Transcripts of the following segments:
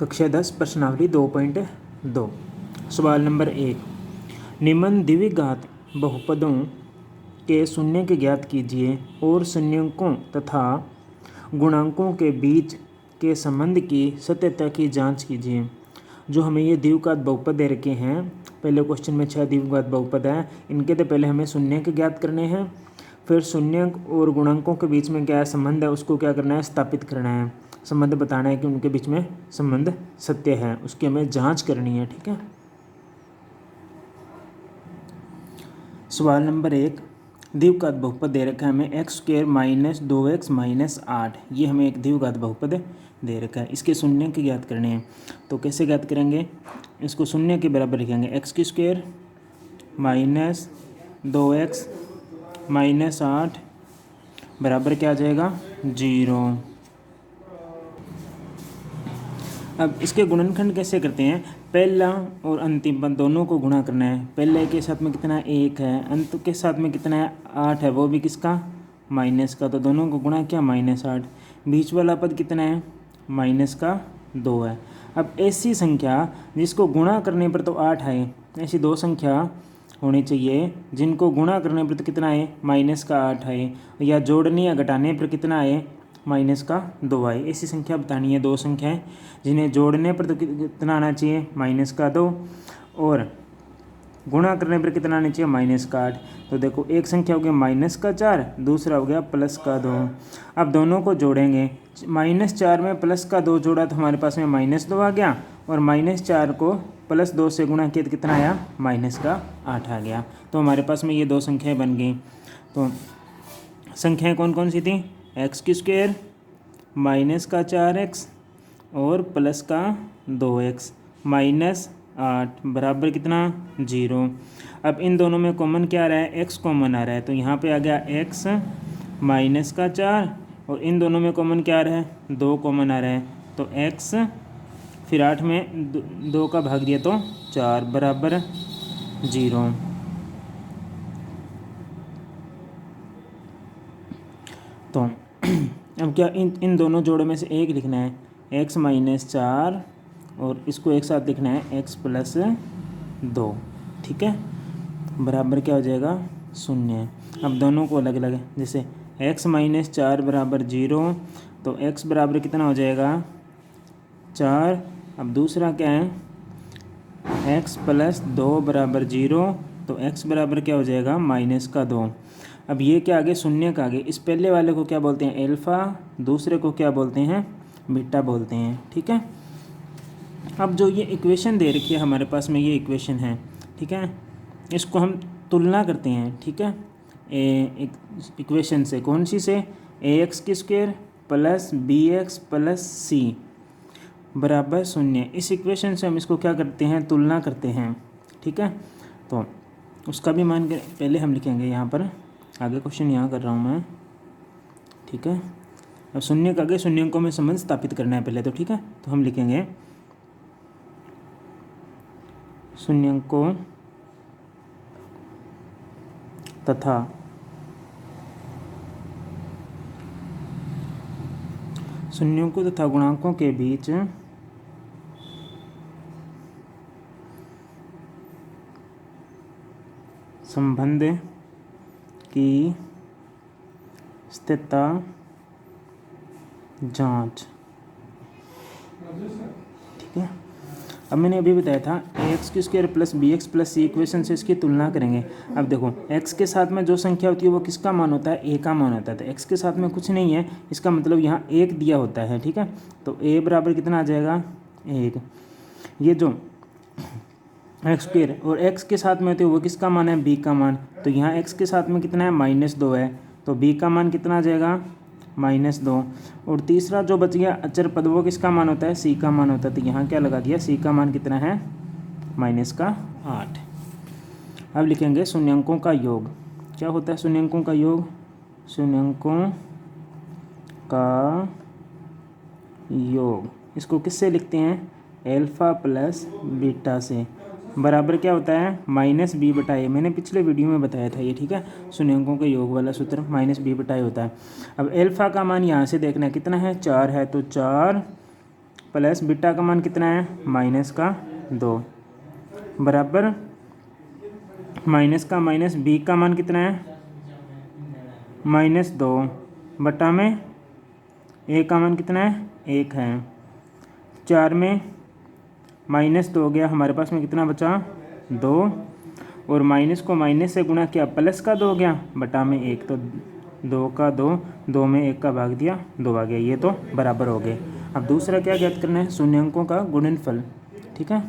कक्षा 10 प्रश्नावली 2.2 सवाल नंबर 1 निम्न द्विघात बहुपदों के शून्य के ज्ञात कीजिए और शून्यकों तथा गुणांकों के बीच के संबंध की सत्यता की जांच कीजिए। जो हमें ये द्विघात बहुपद दे रखे हैं, पहले क्वेश्चन में 6 द्विघात बहुपद हैं, इनके तो पहले हमें शून्य के ज्ञात करने हैं, फिर शून्य और गुणांकों के बीच में क्या संबंध है उसको क्या करना है, स्थापित करना है, संबंध बताना है कि उनके बीच में संबंध सत्य है, उसकी हमें जांच करनी है। ठीक है। सवाल नंबर 1 द्विघात बहुपद दे रखा है हमें x² माइनस 2x माइनस 8, ये हमें एक द्विघात बहुपद दे रखा है, इसके शून्य के ज्ञात करने हैं। तो कैसे ज्ञात करेंगे, इसको शून्य के बराबर लिखेंगे, x² माइनस 2x माइनस 8 बराबर क्या आ जाएगा, 0। अब इसके गुणनखंड कैसे करते हैं, पहला और अंतिम पद दोनों को गुणा करना है। पहले के साथ में कितना 1 है, अंत के साथ में कितना है 8 है, वो भी किसका, माइनस का, तो दोनों को गुणा किया -8। बीच वाला पद कितना है, -2 है। अब ऐसी संख्या जिसको गुणा करने पर तो 8 है, ऐसी दो संख्या होनी चाहिए जिनको गुणा करने पर तो कितना है, -8 है, या जोड़ने या घटाने पर कितना है, -2 है। ऐसी संख्या बतानी है, दो संख्याएं जिन्हें जोड़ने पर तो कितना आना चाहिए, -2, और गुणा करने पर कितना आना चाहिए, -8। तो देखो एक संख्या हो गया -4, दूसरा हो गया +2। अब दोनों को जोड़ेंगे, -4 में +2 जोड़ा तो हमारे पास में -2 आ गया, और -4 को +2 से गुणा किया तो कितना आया, -8 आ गया। तो हमारे पास में ये दो संख्याएं बन गई। तो संख्याएं कौन कौन सी थी, x² -4x और +2x -8 बराबर कितना, 0। अब इन दोनों में कॉमन क्या आ रहा है, x कॉमन आ रहा है, तो यहाँ पे आ गया x -4, और इन दोनों में कॉमन क्या आ रहा है, 2 कॉमन आ रहा है, तो x, फिर 8 में 2 का भाग दिया तो 4 बराबर 0। तो अब क्या इन दोनों जोड़ों में से एक लिखना है, x -4, और इसको एक साथ लिखना है x + 2। ठीक है, बराबर क्या हो जाएगा, 0। अब दोनों को अलग अलग, जैसे x -4 बराबर 0, तो x बराबर कितना हो जाएगा, 4। अब दूसरा क्या है, x + 2 बराबर 0, तो x बराबर क्या हो जाएगा, -2। अब ये क्या आगे, शून्य का आगे, इस पहले वाले को क्या बोलते हैं, अल्फ़ा, दूसरे को क्या बोलते हैं, बीटा बोलते हैं। ठीक है। अब जो ये इक्वेशन दे रखी है हमारे पास में, ये इक्वेशन है, ठीक है, इसको हम तुलना करते हैं। ठीक है, इक्वेशन से, कौन सी से, ax² + bx + c बराबर 0। इस इक्वेशन से हम इसको क्या करते हैं, तुलना करते हैं। ठीक है, तो उसका भी मान के पहले हम लिखेंगे यहाँ पर, आगे क्वेश्चन यहाँ कर रहा हूँ मैं। ठीक है, अब शून्य का आगे शून्यकों में संबंध स्थापित करना है पहले तो। ठीक है, तो हम लिखेंगे शून्यकों तथा गुणांकों के बीच संबंध की स्थिरता जांच। ठीक है, अब मैंने अभी बताया था ax² + bx + c इक्वेशन से इसकी तुलना करेंगे। अब देखो x के साथ में जो संख्या होती है वो किसका मान होता है, a का मान होता है, तो x के साथ में कुछ नहीं है, इसका मतलब यहाँ 1 दिया होता है। ठीक है, तो a बराबर कितना आ जाएगा, 1। ये जो x² और x के साथ में होती है वो किसका मान है, b का मान, तो यहाँ x के साथ में कितना है, -2 है, तो b का मान कितना आ जाएगा, -2। और तीसरा जो बच गया अचर पद, वो किसका मान होता है, c का मान होता है, तो यहाँ क्या लगा दिया, c का मान कितना है, -8। अब लिखेंगे शून्यंकों का योग। क्या होता है शून्यंकों का योग, शून्यंकों का योग, इसको किससे लिखते हैं, अल्फ़ा + बीटा से, बराबर क्या होता है, -b/a। मैंने पिछले वीडियो में बताया था ये। ठीक है, शून्यंकों के योग वाला सूत्र -b/a होता है। अब अल्फ़ा का मान यहाँ से देखना है कितना है, 4 है, तो 4 प्लस बीटा का मान कितना है माइनस का 2 बराबर माइनस का माइनस बी का मान कितना है -2 बटा में ए का मान कितना है 1 है। 4 में -2 हो गया, हमारे पास में कितना बचा 2 और माइनस को माइनस से गुणा किया प्लस का 2 हो गया बटा में 1 तो 2 का 2 में 1 का भाग दिया 2 आ गया, ये तो बराबर हो गए। अब दूसरा क्या ज्ञात करना है शून्यांकों का गुणनफल। ठीक है,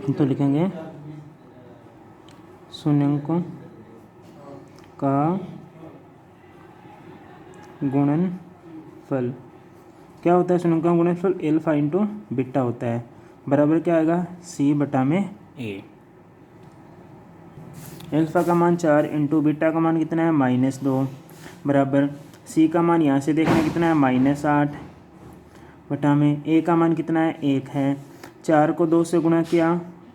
तो लिखेंगे शून्यांकों का गुणनफल। क्या होता है शून्यांकों का गुणनफल एल्फा इंटू बीटा होता है, बराबर क्या आएगा सी बटा में ए। एल्फा का मान 4 इंटू बीटा का मान कितना है -2 बराबर सी का मान यहाँ से देखना कितना है -8 बटा में ए का मान कितना है 1 है। 4 को 2 से गुणा किया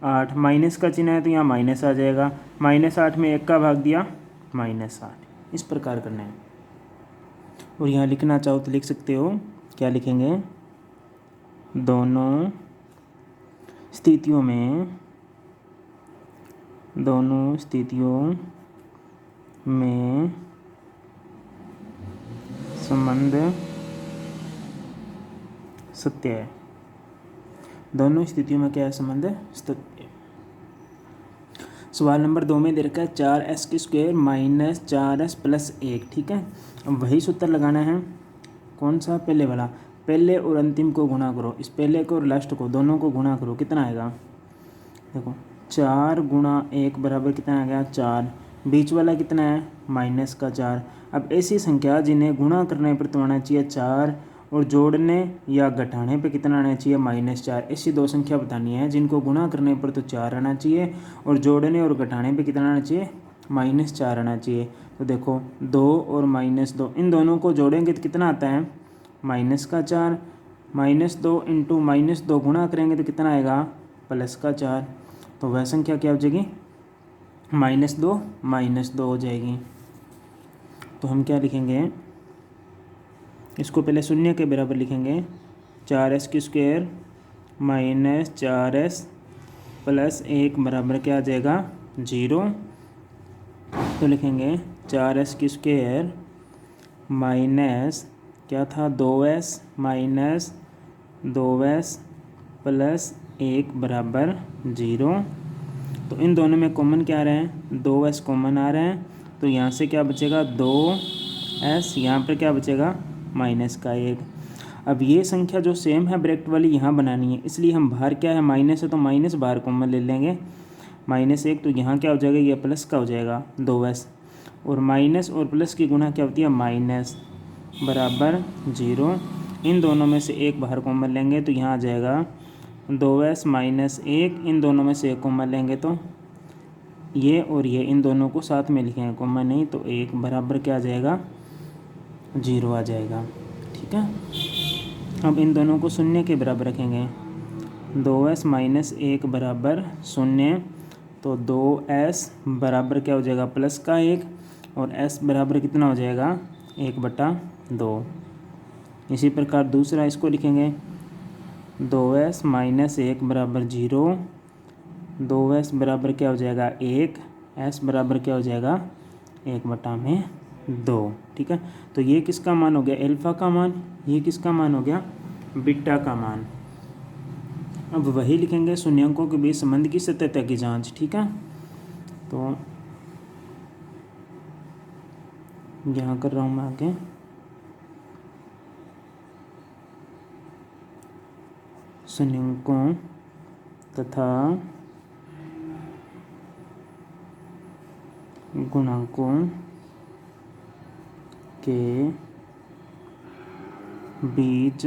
8 माइनस का चिन्ह है तो यहाँ माइनस आ जाएगा, -8 में 1 का भाग दिया -8। इस प्रकार करना है। और यहाँ लिखना चाहो तो लिख सकते हो, क्या लिखेंगे दोनों स्थितियों में संबंध सत्य है। दोनों स्थितियों में क्या है संबंध सत्य। सवाल नंबर 2 में दे रखा है 4s² माइनस 4s प्लस 1। ठीक है, अब वही सूत्र लगाना है। कौन सा पहले वाला, पहले और अंतिम को गुणा करो, इस पहले को और लास्ट को दोनों को गुणा करो, कितना आएगा देखो 4 गुणा 1 बराबर कितना आ गया 4, बीच वाला कितना है -4। अब ऐसी संख्या जिन्हें गुणा करने पर तो आना चाहिए 4 और जोड़ने या घटाने पे कितना आना चाहिए -4। ऐसी दो संख्या बतानी है जिनको गुणा करने पर तो 4 आना चाहिए और जोड़ने और घटाने पे कितना आना चाहिए -4 आना चाहिए। तो देखो 2 और -2 इन दोनों को जोड़ेंगे तो कितना आता है -4, -2 इंटू -2 गुणा करेंगे तो कितना आएगा +4। तो वह संख्या क्या हो जाएगी -2 हो जाएगी। तो हम क्या लिखेंगे, इसको पहले शून्य के बराबर लिखेंगे 4s² माइनस 4s प्लस 1 बराबर क्या आ जाएगा 0। तो लिखेंगे 4s² माइनस क्या था 2s माइनस 2s प्लस 1 बराबर 0। तो इन दोनों में कॉमन क्या आ रहे हैं 2s कॉमन आ रहे हैं, तो यहाँ से क्या बचेगा 2s, यहाँ पर क्या बचेगा -1। अब ये संख्या जो सेम है ब्रैकेट वाली यहाँ बनानी है, इसलिए हम बाहर क्या है माइनस है तो माइनस बाहर कॉमन ले लेंगे -1। तो यहाँ क्या हो जाएगा ये प्लस का हो जाएगा 2s और माइनस और प्लस की गुणा क्या होती है माइनस बराबर 0। इन दोनों में से एक बाहर कॉमन लेंगे तो यहाँ आ जाएगा 2s -1। इन दोनों में से एक कॉमन लेंगे तो ये और ये इन दोनों को साथ में लिखेंगे, कॉमन नहीं तो 1 बराबर क्या आ जाएगा 0 आ जाएगा। ठीक है, अब इन दोनों को शून्य के बराबर रखेंगे 2s -1 बराबर 0। तो 2s बराबर क्या हो जाएगा +1 और s बराबर कितना हो जाएगा 1/2। इसी प्रकार दूसरा इसको लिखेंगे 2s -1 बराबर 0, 2s बराबर क्या हो जाएगा 1, s बराबर क्या हो जाएगा 1/2। ठीक है, तो ये किसका मान हो गया एल्फा का मान, ये किसका मान हो गया बीटा का मान। अब वही लिखेंगे शून्यांकों के बीच संबंध की सत्यता की जांच। ठीक है, तो यहाँ कर रहा हूँ मैं आगे शून्यांकों तथा गुणांकों के बीच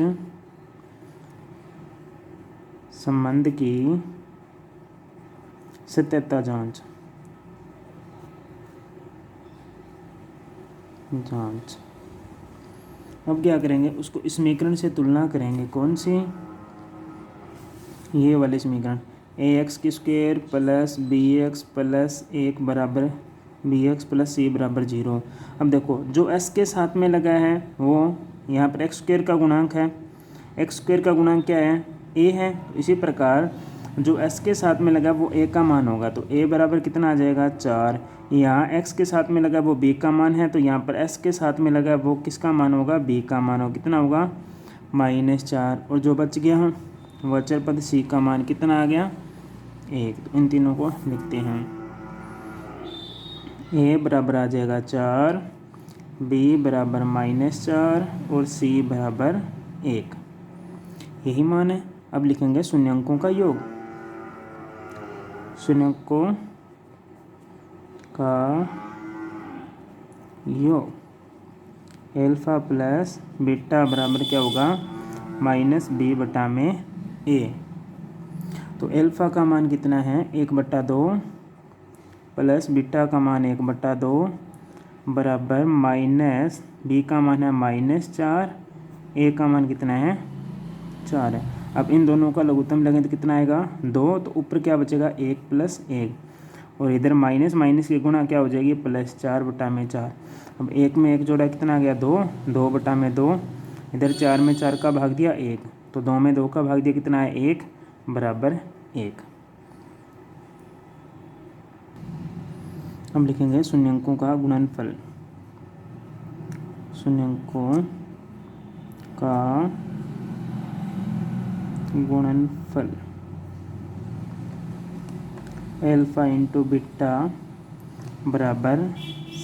संबंध की सत्यता जांच। अब क्या करेंगे उसको समीकरण से तुलना करेंगे, कौन सी ये वाले समीकरण ax² प्लस bx प्लस 1 बराबर bx प्लस c बराबर 0। अब देखो जो s के साथ में लगा है वो यहाँ पर x² का गुणांक है एक्स स्क्वायर का गुणांक क्या है, ए है। इसी प्रकार जो एस के साथ में लगा वो ए का मान होगा, तो ए बराबर कितना आ जाएगा 4। यहाँ एक्स के साथ में लगा वो बी का मान है, तो यहाँ पर एस के साथ में लगा वो किसका मान होगा, बी का मान होगा। कितना होगा, -4। और जो बच गया हम वो अचर पद सी का मान कितना आ गया, 1। तो इन तीनों को लिखते हैं। ए बराबर आ जाएगा 4, बी बराबर -4 और सी बराबर 1। यही मान है। अब लिखेंगे शून्यांकों का योग। शून्यांकों का योग एल्फा प्लस बीटा बराबर क्या होगा, -b/a। तो एल्फा का मान कितना है, 1/2 प्लस बीटा का मान 1/2 बराबर माइनस बी का मान है -4, ए का मान कितना है 4 है। अब इन दोनों का लघुत्तम लगें तो कितना आएगा 2, तो ऊपर क्या बचेगा 1 + 1, और इधर माइनस माइनस की गुणा क्या हो जाएगी +4/4। अब 1 में 1 जोड़ा कितना आ गया 2, 2/2। इधर 4 में 4 का भाग दिया 1, तो 2 में 2 का भाग दिया कितना है 1 बराबर 1। हम लिखेंगे शून्यांकों का गुणनफल। शून्यांकों का गुणनफल एल्फा इंटू बीटा बराबर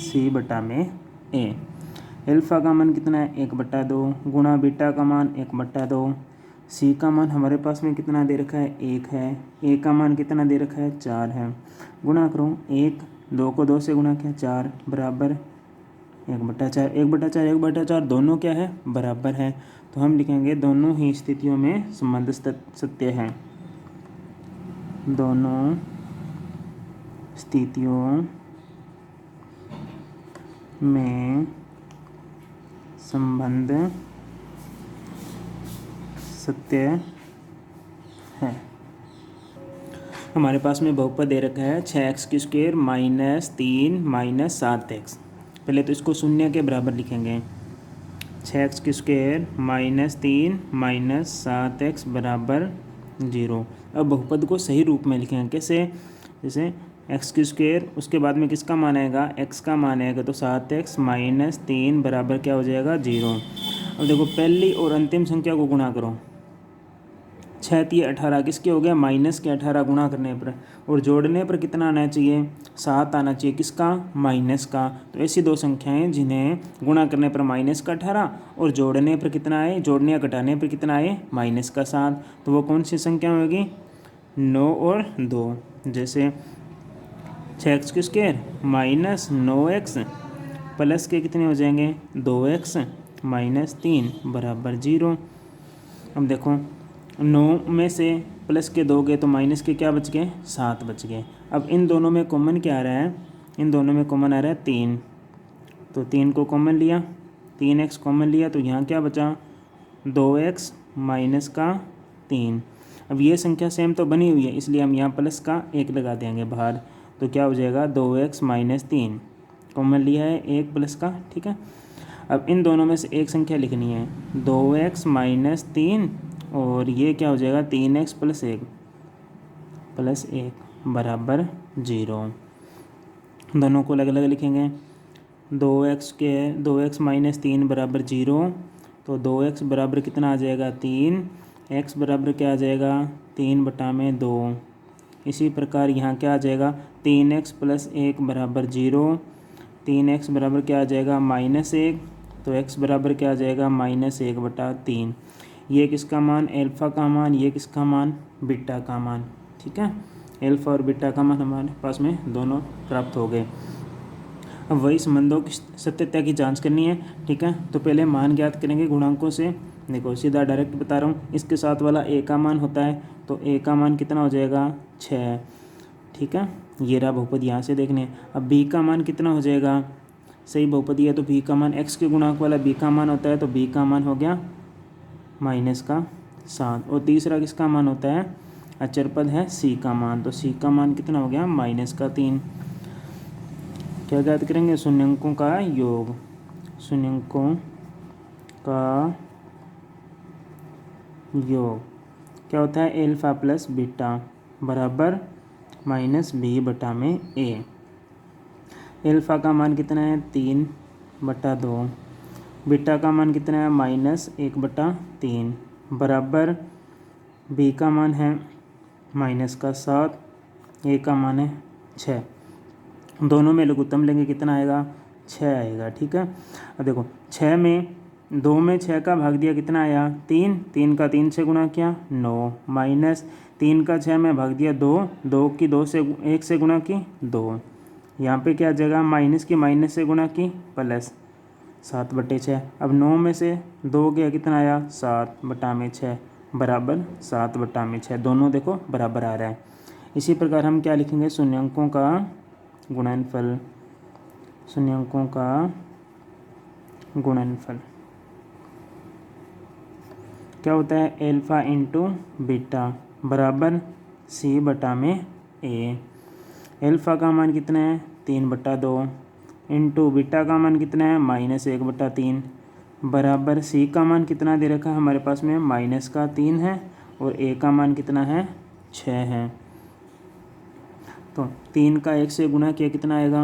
c/a। एल्फा का मान कितना है 1/2 गुणा बीटा का मान 1/2। सी का मान हमारे पास में कितना दे रखा है 1 है। ए का मान कितना दे रखा है 4 है। गुणा करो 1, 2 को 2 से गुणा किया 4 बराबर 1/4। 1/4 1/4 दोनों क्या है बराबर है, तो हम लिखेंगे दोनों ही स्थितियों में संबंध सत्य है। दोनों स्थितियों में संबंध सत्य है। हमारे पास में बहुपद दे रखा है 6x² -3 -7x। पहले तो इसको शून्य के बराबर लिखेंगे। 6x² -3 -7x बराबर 0। अब बहुपद को सही रूप में लिखेंगे कैसे, जैसे x² उसके बाद में किसका मान आएगा x का मान आएगा, तो 7x - 3 बराबर क्या हो जाएगा 0। अब देखो पहली और अंतिम संख्या को गुणा करो, 6 × 18 किसके हो गया -18 गुणा करने पर, और जोड़ने पर कितना आना चाहिए 7 आना चाहिए, किसका माइनस का। तो ऐसी दो संख्याएं जिन्हें गुणा करने पर -18 और जोड़ने पर कितना आए, जोड़ने या घटाने पर कितना आए -7, तो वो कौन सी संख्या होगी 9 और 2। जैसे 6x² -9x प्लस के कितने हो जाएंगे 2x - 3 बराबर 0। अब देखो 9 में से प्लस के 2 गए तो माइनस के क्या बच गए 7 बच गए। अब इन दोनों में कॉमन क्या आ रहा है, इन दोनों में कॉमन आ रहा है 3, तो 3 को कॉमन लिया, 3x कॉमन लिया, तो यहाँ क्या बचा 2x - 3। अब ये संख्या सेम तो बनी हुई है, इसलिए हम यहाँ प्लस का 1 लगा देंगे बाहर, तो क्या हो जाएगा 2x - 3 कॉमन लिया है 1 प्लस का, ठीक है। अब इन दोनों में से एक संख्या लिखनी है 2x - 3, और ये क्या हो जाएगा 3x + 1 बराबर 0। दोनों को अलग अलग लिखेंगे। 2x - 3 बराबर 0, तो 2x बराबर कितना आ जाएगा 3, x बराबर क्या आ जाएगा 3/2। इसी प्रकार यहाँ क्या आ जाएगा 3x + 1 बराबर 0, 3x बराबर क्या आ जाएगा -1, तो x बराबर क्या आ जाएगा -1/3। ये किसका मान एल्फ़ा का मान, ये किसका मान बीटा का मान, ठीक है। एल्फ़ा और बीटा का मान हमारे पास में दोनों प्राप्त हो गए। अब वही संबंधों की सत्यता की जांच करनी है, ठीक है। तो पहले मान ज्ञात करेंगे गुणांकों से। देखो सीधा डायरेक्ट बता रहा हूँ, इसके साथ वाला a का मान होता है, तो a का मान कितना हो जाएगा 6, ठीक है। ये रहा बहुपद, यहाँ से देखने। अब b का मान कितना हो जाएगा, सही बहुपदी है तो b का मान x के गुणांक वाला b का मान होता है, तो b का मान हो गया -7। और तीसरा किसका मान होता है, अचर पद है c का मान, तो c का मान कितना हो गया -3। क्या ज्ञात करेंगे शून्यांकों का योग। शून्यांकों का योग क्या होता है, एल्फ़ा प्लस बीटा बराबर माइनस बी बटा में ए। एल्फ़ा का मान कितना है 3/2, बीटा का मान कितना है -1/3 बराबर बी का मान है -7, ए का मान है 6। दोनों में लघुत्तम लेंगे कितना आएगा, 6 आएगा। ठीक है, अब देखो 6 में 2 में 6 का भाग दिया कितना आया 3, 3 का 3 से गुणा किया 9, माइनस 3 का 6 में भाग दिया 2, 2 की 2 से 1 से गुणा की 2, यहाँ पे क्या जगह माइनस की माइनस से गुणा की प्लस 7/6। अब 9 में से 2 गया कितना आया 7/6 बराबर 7/6। दोनों देखो बराबर आ रहा है। इसी प्रकार हम क्या लिखेंगे, शून्यंकों का गुणनफल, शून्यंकों का गुणनफल क्या होता है, एल्फ़ा इंटू बीटा बराबर सी बटा में ए। एल्फ़ा का मान कितना है 3/2 इंटू बीटा का मान कितना है -1/3 बराबर सी का मान कितना दे रखा है हमारे पास में -3 है और ए का मान कितना है 6 है। तो 3 का 1 से गुणा किया कितना आएगा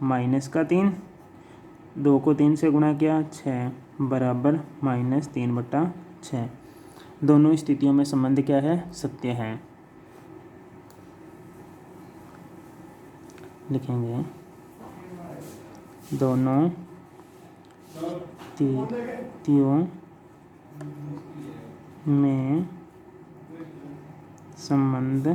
-3, 2 को 3 से गुणा किया 6 बराबर -3/6। दोनों स्थितियों में संबंध क्या है, सत्य है। लिखेंगे दोनों स्थितियों में संबंध